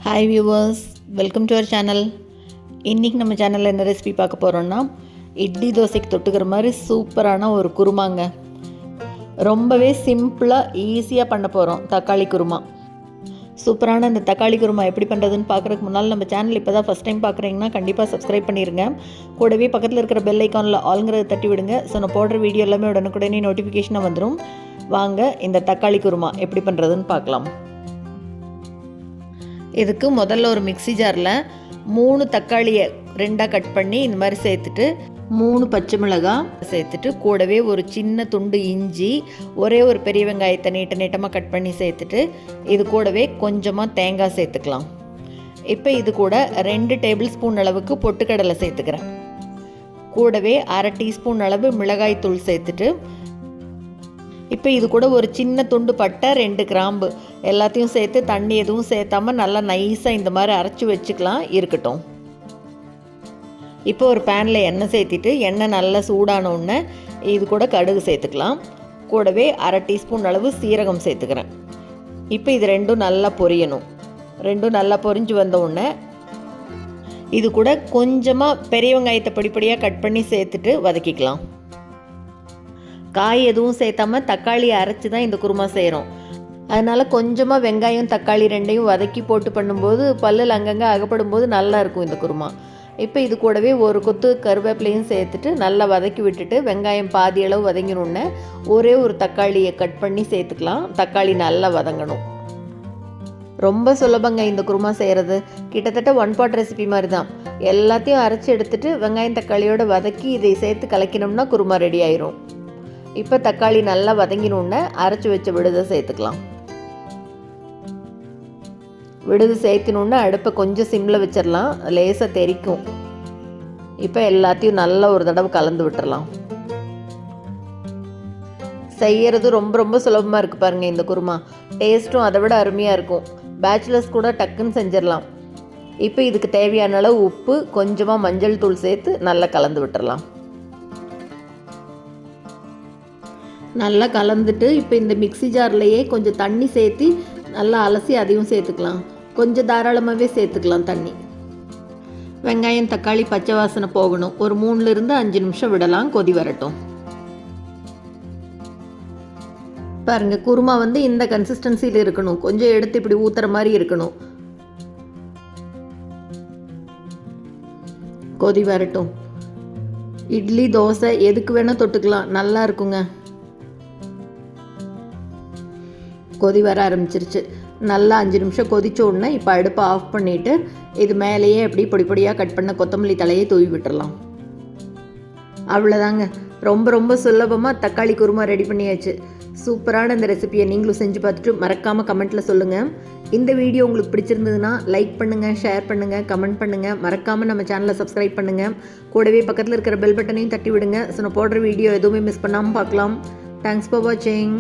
Hi viewers, welcome to our channel. இன்றைக்கி நம்ம சேனலில் என்ன ரெசிபி பார்க்க போகிறோன்னா, இட்லி தோசைக்கு தொட்டுக்கிற மாதிரி சூப்பரான ஒரு குருமாங்க. ரொம்பவே சிம்பிளாக ஈஸியாக பண்ண போகிறோம் தக்காளி குருமா. சூப்பரான இந்த தக்காளி குருமா எப்படி பண்ணுறதுன்னு பார்க்குறதுக்கு முன்னால் நம்ம சேனல் இப்போ தான் ஃபஸ்ட் டைம் பார்க்குறீங்கன்னா கண்டிப்பாக சப்ஸ்கிரைப் பண்ணிடுங்க. கூடவே பக்கத்தில் இருக்கிற பெல் ஐக்கானில் ஆளுங்கிறத தட்டி விடுங்க. ஸோ நான் போடுற வீடியோ எல்லாமே உடனுக்குடனே நோட்டிஃபிகேஷனாக வந்துடும். வாங்க இந்த தக்காளி குருமா எப்படி பண்ணுறதுன்னு பார்க்கலாம். இதுக்கு முதல்ல ஒரு மிக்ஸி ஜாரில் 3 தக்காளியை 2ஆக கட் பண்ணி இந்த மாதிரி சேர்த்துட்டு 3 பச்சை மிளகாய் சேர்த்துட்டு கூடவே ஒரு சின்ன துண்டு இஞ்சி, ஒரே ஒரு பெரிய வெங்காயத்தை நீட்டமாக கட் பண்ணி சேர்த்துட்டு இது கூடவே கொஞ்சமாக தேங்காய் சேர்த்துக்கலாம். இப்போ இது கூட 2 டேபிள் ஸ்பூன் அளவுக்கு பொட்டுக்கடலை சேர்த்துக்கிறேன். கூடவே 1/2 டீஸ்பூன் அளவு மிளகாய் தூள் சேர்த்துட்டு இப்போ இது கூட ஒரு சின்ன துண்டு பட்டை, 2 கிராம்பு எல்லாத்தையும் சேர்த்து தண்ணி எதுவும் சேர்த்தாமல் நல்லா நைஸாக இந்த மாதிரி அரைச்சி வச்சுக்கலாம். இருக்கட்டும். இப்போ ஒரு பேனில் எண்ணெய் சேர்த்திட்டு எண்ணெய் நல்லா சூடான உடனே இது கூட கடுகு சேர்த்துக்கலாம். கூடவே 1/2 டீஸ்பூன் அளவு சீரகம் சேர்த்துக்கிறேன். இப்போ இது ரெண்டும் நல்லா பொரியணும். ரெண்டும் நல்லா பொரிஞ்சு வந்த உடனே இது கூட கொஞ்சமாக பெரிய வெங்காயத்தை படிப்படியாக கட் பண்ணி சேர்த்துட்டு வதக்கிக்கலாம். காய் எதுவும் சேர்த்தாமல் தக்காளி அரைச்சி தான் இந்த குருமா செய்கிறோம். அதனால் கொஞ்சமாக வெங்காயம் தக்காளி ரெண்டையும் வதக்கி போட்டு பண்ணும்போது பல்லில் அங்கங்கே அகப்படும் போது நல்லா இருக்கும் இந்த குருமா. இப்போ இது கூடவே ஒரு கொத்து கருவேப்பிலையும் சேர்த்துட்டு நல்லா வதக்கி விட்டுட்டு வெங்காயம் பாதி அளவு வதங்கினோடனே ஒரே ஒரு தக்காளியை கட் பண்ணி சேர்த்துக்கலாம். தக்காளி நல்லா வதங்கணும். ரொம்ப சுலபங்க இந்த குருமா செய்கிறது. கிட்டத்தட்ட 1 பாட் ரெசிபி மாதிரி தான். எல்லாத்தையும் அரைச்சி எடுத்துகிட்டு வெங்காயம் தக்காளியோடு வதக்கி இதை சேர்த்து கலக்கினோம்னா குருமா ரெடி ஆயிரும். இப்போ தக்காளி நல்லா வதங்கினோடனே அரைச்சி வச்ச விடுதை சேர்த்துக்கலாம். விடுது சேர்த்தினோடனே அடுப்பை கொஞ்சம் சிம்மில் வச்சிடலாம், லேசாக தெறிக்கும். இப்போ எல்லாத்தையும் நல்லா ஒரு தடவை கலந்து விட்டுறலாம். செய்கிறது ரொம்ப சுலபமாக இருக்குது பாருங்கள் இந்த குருமா. டேஸ்ட்டும் அதை விட அருமையாக இருக்கும். பேச்சுலர்ஸ் கூட டக்குன்னு செஞ்சிடலாம். இப்போ இதுக்கு தேவையான அளவு உப்பு, கொஞ்சமாக மஞ்சள் தூள் சேர்த்து நல்லா கலந்து விட்டுறலாம். நல்லா கலந்துட்டு இப்போ இந்த மிக்ஸி ஜார்லையே கொஞ்சம் தண்ணி சேர்த்து நல்லா அலசி அதையும் சேர்த்துக்கலாம். கொஞ்சம் தாராளமாகவே சேர்த்துக்கலாம் தண்ணி. வெங்காயம் தக்காளி பச்சை வாசனை போகணும். ஒரு 3லிருந்து 5 நிமிஷம் விடலாம், கொதி வரட்டும். பாருங்கள், குருமா இந்த கன்சிஸ்டன்சியில் இருக்கணும். கொஞ்சம் எடுத்து இப்படி ஊற்றுற மாதிரி இருக்கணும். கொதி வரட்டும். இட்லி தோசை எதுக்கு வேணால் தொட்டுக்கலாம், நல்லா இருக்குங்க. கொதி வர ஆரம்பிச்சிருச்சு. நல்லா 5 நிமிஷம் கொதிச்ச உடனே இப்போ அடுப்பை ஆஃப் பண்ணிவிட்டு இது மேலேயே எப்படி பொடியாக கட் பண்ண கொத்தமல்லி தலையை தூவி விட்டுறலாம். அவ்வளோதாங்க. ரொம்ப சுலபமாக தக்காளி குருமா ரெடி பண்ணியாச்சு. சூப்பரான இந்த ரெசிபியை நீங்களும் செஞ்சு பார்த்துட்டு மறக்காமல் கமெண்ட்டில் சொல்லுங்கள். இந்த வீடியோ உங்களுக்கு பிடிச்சிருந்ததுன்னா லைக் பண்ணுங்கள், ஷேர் பண்ணுங்கள், கமெண்ட் பண்ணுங்கள். மறக்காமல் நம்ம சேனலை சப்ஸ்கிரைப் பண்ணுங்கள். கூடவே பக்கத்தில் இருக்கிற பெல் பட்டனையும் தட்டி விடுங்க. ஸோ நான் போடுற வீடியோ எதுவுமே மிஸ் பண்ணாமல் பார்க்கலாம். தேங்க்ஸ் ஃபார் வாட்சிங்.